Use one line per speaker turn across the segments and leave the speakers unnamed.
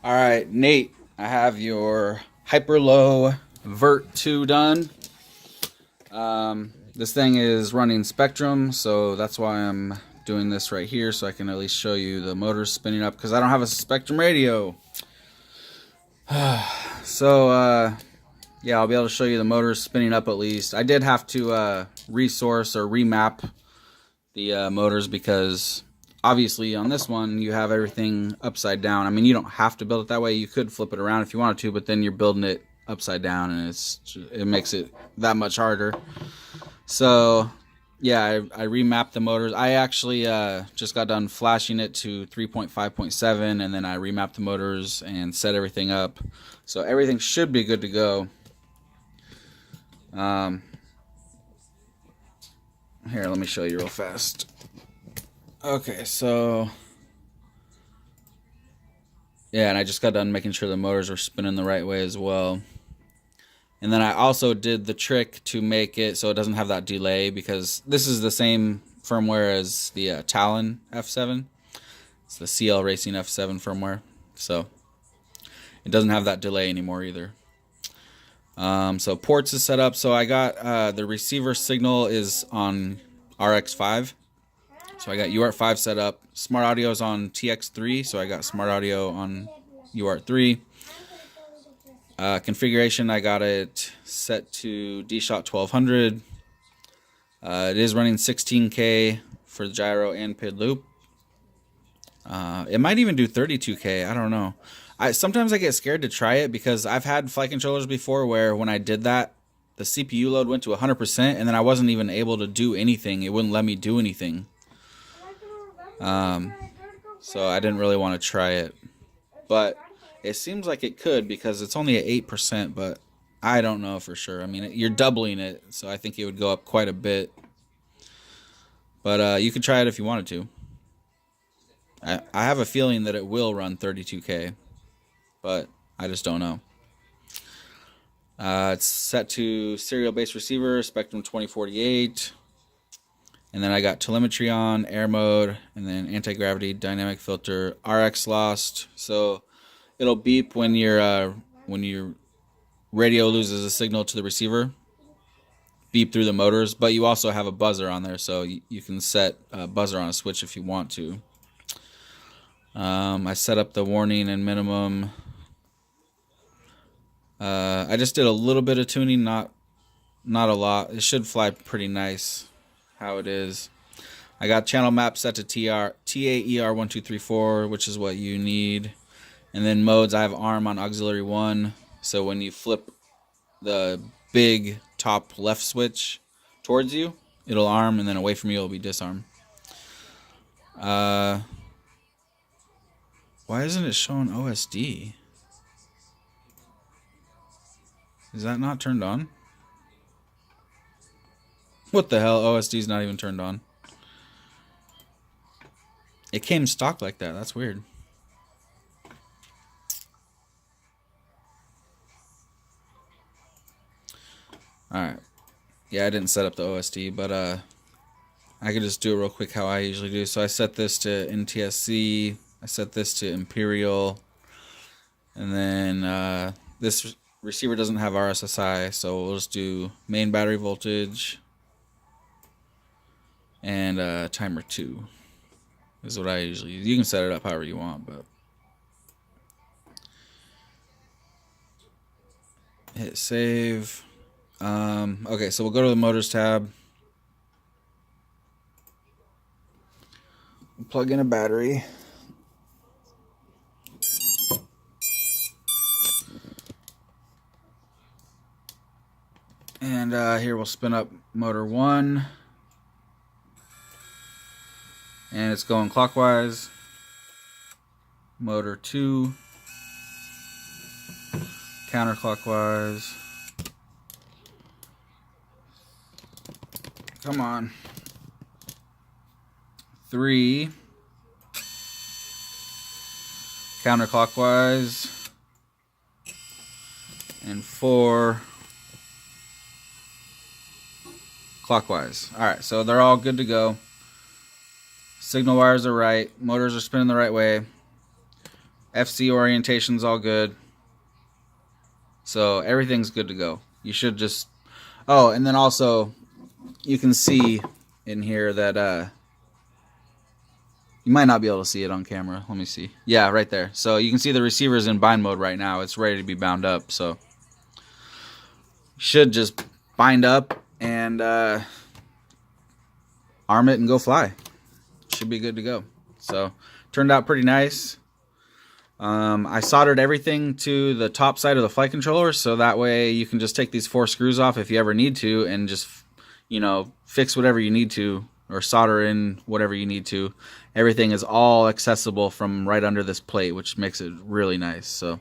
All right, Nate, I have your hyper low vert 2 done. This thing is running Spectrum, so that's why I'm doing this right here, so I can at least show you the motors spinning up, because I don't have a Spectrum radio. Yeah, I'll be able to show you the motors spinning up at least. I did have to resource or remap the motors, because obviously on this one you have everything upside down. I mean, you don't have to build it that way. You could flip it around if you wanted to, but then you're building it upside down, and it makes it that much harder. So yeah, I remapped the motors. I actually just got done flashing it to 3.5.7, and then I remapped the motors and set everything up, so everything should be good to go. Here, let me show you real fast. Okay, so yeah, and I just got done making sure the motors are spinning the right way as well. And then I also did the trick to make it so it doesn't have that delay, because this is the same firmware as the Talon F7. It's the CL Racing F7 firmware, so it doesn't have that delay anymore either. So ports is set up. So I got the receiver signal is on RX5. So I got UART5 set up. Smart audio is on TX3, so I got smart audio on UART3. Configuration, I got it set to DShot 1200. It is running 16K for the gyro and PID loop. It might even do 32K. I don't know. Sometimes I get scared to try it, because I've had flight controllers before where when I did that, the CPU load went to 100%, and then I wasn't even able to do anything. It wouldn't let me do anything. So I didn't really want to try it, but it seems like it could, because it's only at 8%, but I don't know for sure. I mean, you're doubling it, so I think it would go up quite a bit. But you could try it if you wanted to. I have a feeling that it will run 32K, but I just don't know. It's set to serial-based receiver, Spectrum 2048. And then I got telemetry on, air mode, and then anti-gravity, dynamic filter, RX lost. So it'll beep when your radio loses a signal to the receiver. Beep through the motors, but you also have a buzzer on there, so you can set a buzzer on a switch if you want to. I set up the warning and minimum. I just did a little bit of tuning, not a lot. It should fly pretty nice how it is. I got channel map set to TAER1234, which is what you need. And then modes, I have arm on auxiliary 1, so when you flip the big top left switch towards you, it'll arm, and then away from you it'll be disarm. Why isn't it showing OSD? Is that not turned on? What the hell? OSD is not even turned on. It came stock like that. That's weird. Alright. Yeah, I didn't set up the OSD, but I could just do it real quick how I usually do. So I set this to NTSC. I set this to Imperial. And then this receiver doesn't have RSSI, so we'll just do main battery voltage. And timer 2 is what I usually use. You can set it up however you want, but hit save. Okay, so we'll go to the motors tab. Plug in a battery. And here we'll spin up motor 1. And it's going clockwise. Motor 2. Counterclockwise. Come on. 3. Counterclockwise. And 4. Clockwise. Alright, so they're all good to go. Signal wires are right. Motors are spinning the right way. FC orientation's all good. So everything's good to go. You should just... Oh, and then also you can see in here that you might not be able to see it on camera. Let me see. Yeah, right there. So you can see the receiver's in bind mode right now. It's ready to be bound up. So you should just bind up and arm it and go fly. Should be good to go. So turned out pretty nice. I soldered everything to the top side of the flight controller, so that way you can just take these 4 screws off if you ever need to, and just, you know, fix whatever you need to, or solder in whatever you need to. Everything is all accessible from right under this plate, which makes it really nice. So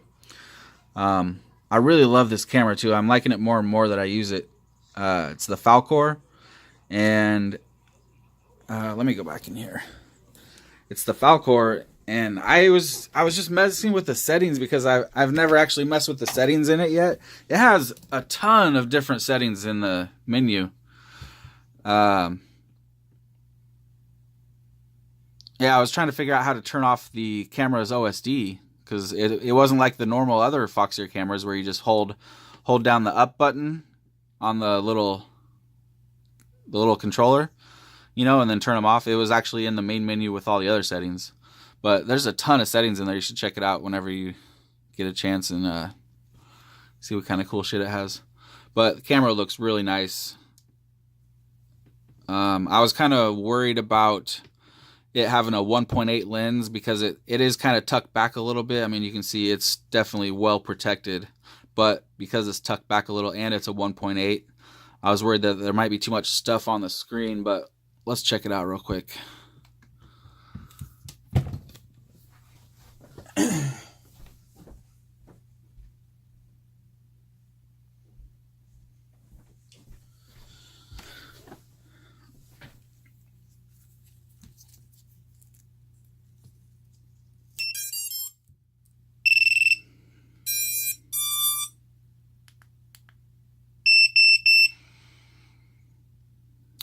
I really love this camera too. I'm liking it more and more that I use it. It's the Falcor, and let me go back in here. It's the Falcor. And I was just messing with the settings because I've never actually messed with the settings in it yet. It has a ton of different settings in the menu. Yeah, I was trying to figure out how to turn off the camera's OSD because it wasn't like the normal other Foxeer cameras where you just hold down the up button on the little controller, you know, and then turn them off. It was actually in the main menu with all the other settings. But there's a ton of settings in there. You should check it out whenever you get a chance and see what kind of cool shit it has. But the camera looks really nice. I was kind of worried about it having a 1.8 lens because it is kind of tucked back a little bit. I mean, you can see it's definitely well protected. But because it's tucked back a little and it's a 1.8, I was worried that there might be too much stuff on the screen. But let's check it out real quick.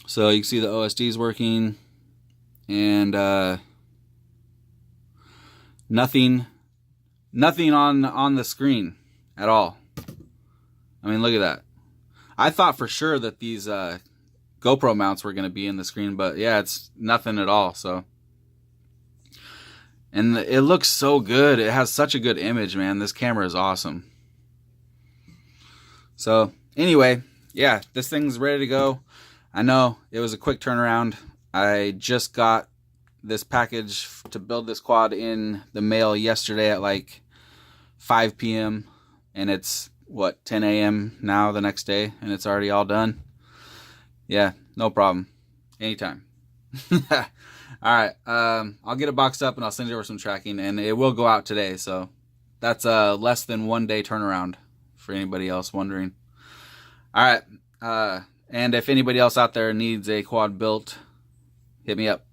So you can see the OSD is working, and nothing on the screen at all. I mean, look at that. I thought for sure that these GoPro mounts were going to be in the screen, but yeah, it's nothing at all. So, and it looks so good. It has such a good image, man. This camera is awesome. So anyway, yeah, this thing's ready to go. I know it was a quick turnaround. I just got this package to build this quad in the mail yesterday at like 5 p.m. and it's what, 10 a.m. now the next day, and it's already all done. Yeah, no problem. Anytime. All right, I'll get it boxed up and I'll send you over some tracking, and it will go out today. So that's a less than 1 day turnaround for anybody else wondering. All right, and if anybody else out there needs a quad built, hit me up.